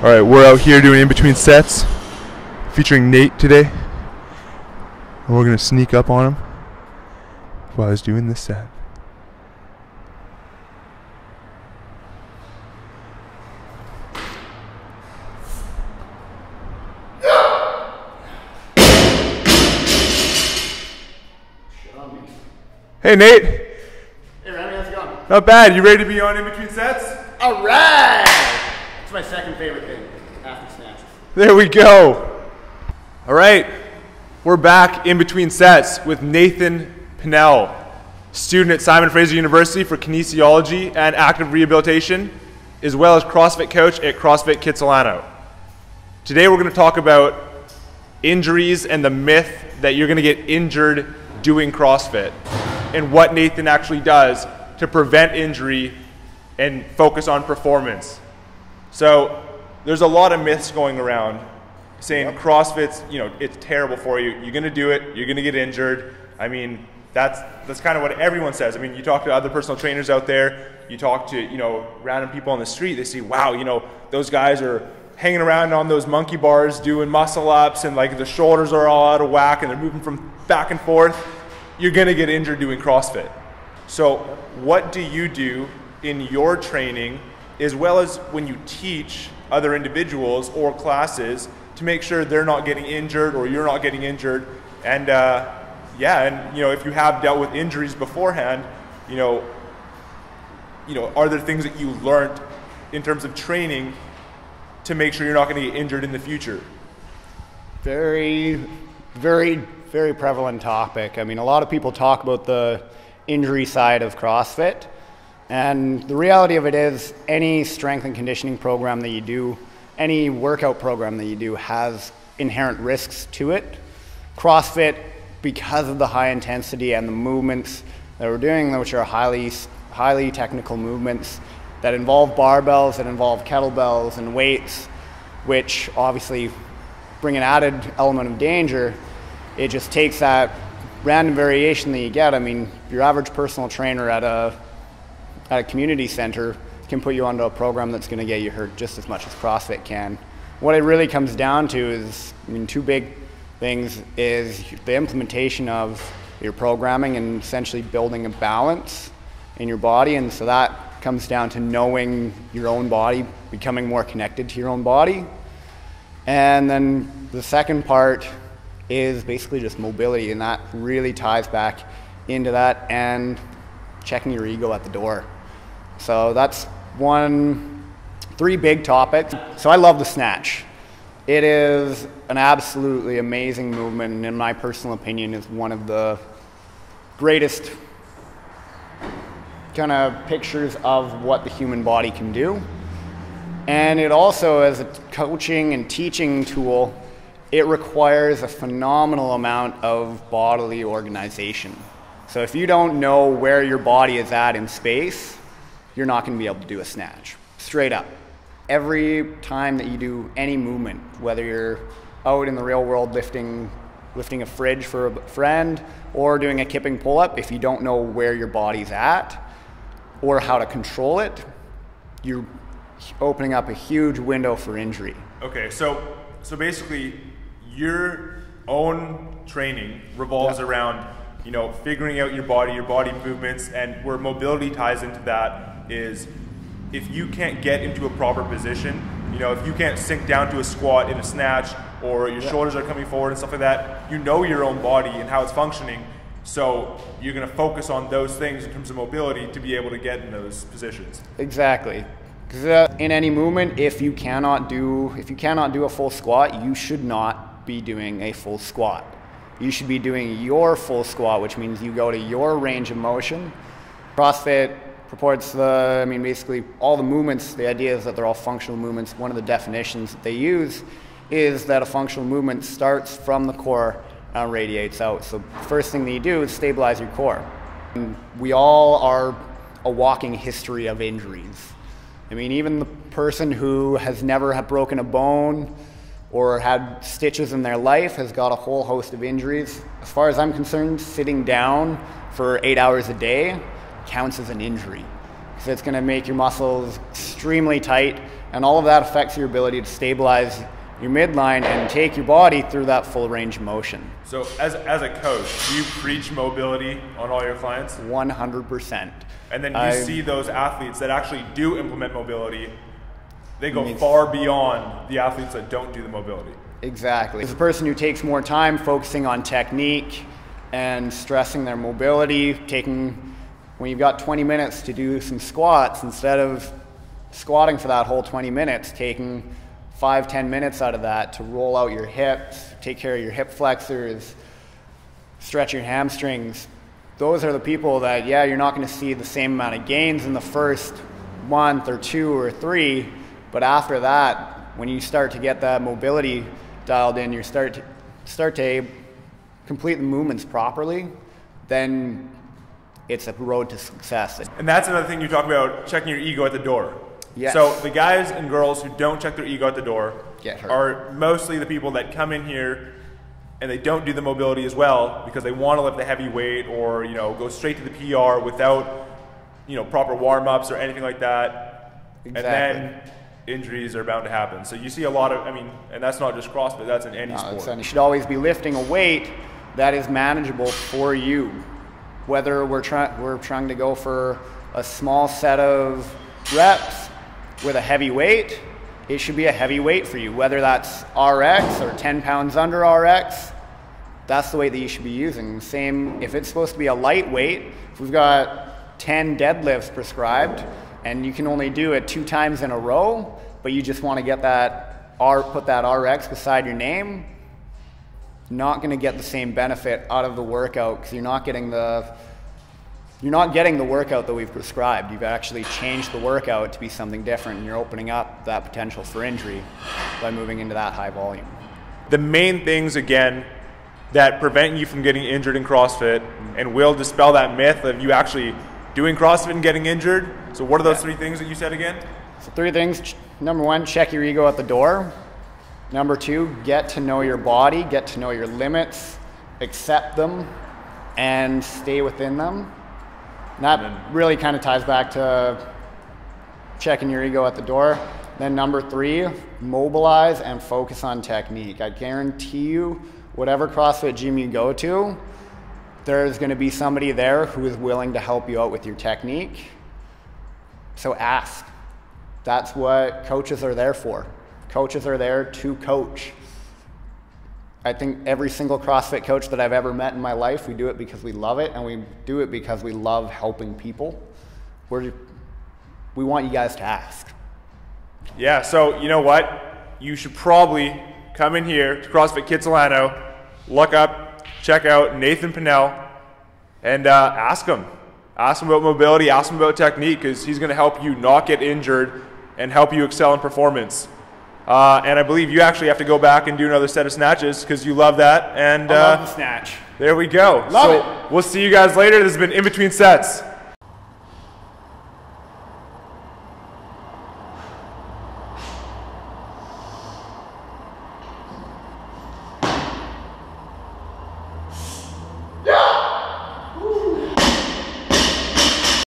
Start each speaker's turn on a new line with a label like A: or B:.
A: All right, we're out here doing in-between sets, featuring Nate today, and we're gonna sneak up on him while he's doing this set. Hey Nate.
B: Hey Remy, how's it going?
A: Not bad. You ready to be on in-between sets?
B: All right. It's my second favorite thing after snatches.
A: There we go. All right, we're back in between sets with Nathan Pinnell, student at Simon Fraser University for kinesiology and active rehabilitation, as well as CrossFit coach at CrossFit Kitsilano. Today we're going to talk about injuries and the myth that you're going to get injured doing CrossFit, and what Nathan actually does to prevent injury and focus on performance. So there's a lot of myths going around saying CrossFit's, it's terrible for you. You're gonna do it, you're gonna get injured. I mean, that's kind of what everyone says. I mean, you talk to other personal trainers out there, you talk to, random people on the street, they see, wow, those guys are hanging around on those monkey bars doing muscle ups and like the shoulders are all out of whack and they're moving from back and forth. You're gonna get injured doing CrossFit. So what do you do in your training, as well as when you teach other individuals or classes, to make sure they're not getting injured or you're not getting injured? And if you have dealt with injuries beforehand, are there things that you learned in terms of training to make sure you're not gonna get injured in the future?
B: Very, very, very prevalent topic. I mean, a lot of people talk about the injury side of CrossFit, and the reality of it is any strength and conditioning program that you do, any workout program that you do has inherent risks to it. CrossFit, because of the high intensity and the movements that we're doing, which are highly technical movements that involve barbells, that involve kettlebells and weights, which obviously bring an added element of danger, it just takes that random variation that you get. I mean, your average personal trainer at a community center can put you onto a program that's going to get you hurt just as much as CrossFit can. What it really comes down to is, two big things is the implementation of your programming and essentially building a balance in your body. And so that comes down to knowing your own body, becoming more connected to your own body. And then the second part is basically just mobility, and that really ties back into that, and checking your ego at the door. So that's three big topics. So I love the snatch. It is an absolutely amazing movement, and in my personal opinion is one of the greatest kind of pictures of what the human body can do. And it also, as a coaching and teaching tool, it requires a phenomenal amount of bodily organization. So if you don't know where your body is at in space, you're not going to be able to do a snatch. Straight up. Every time that you do any movement, whether you're out in the real world lifting a fridge for a friend or doing a kipping pull-up, if you don't know where your body's at or how to control it, you're opening up a huge window for injury.
A: Okay, so basically your own training revolves around figuring out your body movements, and where mobility ties into that is if you can't get into a proper position, if you can't sink down to a squat in a snatch, or your shoulders are coming forward and stuff like that, your own body and how it's functioning. So you're going to focus on those things in terms of mobility to be able to get in those positions.
B: Exactly. Because in any movement, if you cannot do a full squat, you should not be doing a full squat. You should be doing your full squat, which means you go to your range of motion. CrossFit purports basically all the movements, the idea is that they're all functional movements. One of the definitions that they use is that a functional movement starts from the core and radiates out. So the first thing that you do is stabilize your core. And we all are a walking history of injuries. Even the person who has never broken a bone or had stitches in their life has got a whole host of injuries. As far as I'm concerned, sitting down for 8 hours a day counts as an injury. So it's going to make your muscles extremely tight, And all of that affects your ability to stabilize your midline and take your body through that full range of motion.
A: So as a coach, do you preach mobility on all your clients?
B: 100%.
A: And then you see those athletes that actually do implement mobility, they go far beyond the athletes that don't do the mobility.
B: Exactly. As a person who takes more time focusing on technique and stressing their mobility, when you've got 20 minutes to do some squats, instead of squatting for that whole 20 minutes, taking 5-10 minutes out of that to roll out your hips, take care of your hip flexors, stretch your hamstrings. Those are the people that, yeah, you're not going to see the same amount of gains in the first month or 2 or 3, but after that, when you start to get that mobility dialed in, you start to complete the movements properly, then it's a road to success.
A: And that's another thing you talk about, checking your ego at the door.
B: Yes.
A: So the guys and girls who don't check their ego at the door
B: get hurt.
A: Are mostly the people that come in here and they don't do the mobility as well because they want to lift a heavy weight or, you know, go straight to the PR without, you know, proper warm-ups or anything like that.
B: Exactly.
A: And then injuries are bound to happen. So you see a lot of, I mean, and that's not just CrossFit, that's in any sport.
B: You should always be lifting a weight that is manageable for you. Whether we're trying to go for a small set of reps with a heavy weight, it should be a heavy weight for you. Whether that's RX or 10 pounds under RX, that's the weight that you should be using. Same, if it's supposed to be a light weight, if we've got 10 deadlifts prescribed and you can only do it 2 times in a row, but you just want to get that put that RX beside your name, not going to get the same benefit out of the workout because you're not getting the workout that we've prescribed. You've actually changed the workout to be something different, and you're opening up that potential for injury by moving into that high volume.
A: The main things, again, that prevent you from getting injured in CrossFit and will dispel that myth of you actually doing CrossFit and getting injured. So what are those 3 things that you said again?
B: So 3 things. Number 1, check your ego at the door. Number 2, get to know your body, get to know your limits, accept them, and stay within them. And that really kind of ties back to checking your ego at the door. Then number 3, mobilize and focus on technique. I guarantee you, whatever CrossFit gym you go to, there's going to be somebody there who is willing to help you out with your technique. So ask. That's what coaches are there for. Coaches are there to coach. I think every single CrossFit coach that I've ever met in my life, we do it because we love it, and we do it because we love helping people. We want you guys to ask.
A: Yeah, so you know what? You should probably come in here to CrossFit Kitsilano, look up, check out Nathan Pinnell, and ask him. Ask him about mobility, ask him about technique, because he's going to help you not get injured and help you excel in performance. And I believe you actually have to go back and do another set of snatches because you love that. And
B: I love the snatch.
A: There we go.
B: Love it.
A: We'll see you guys later. This has been In Between Sets.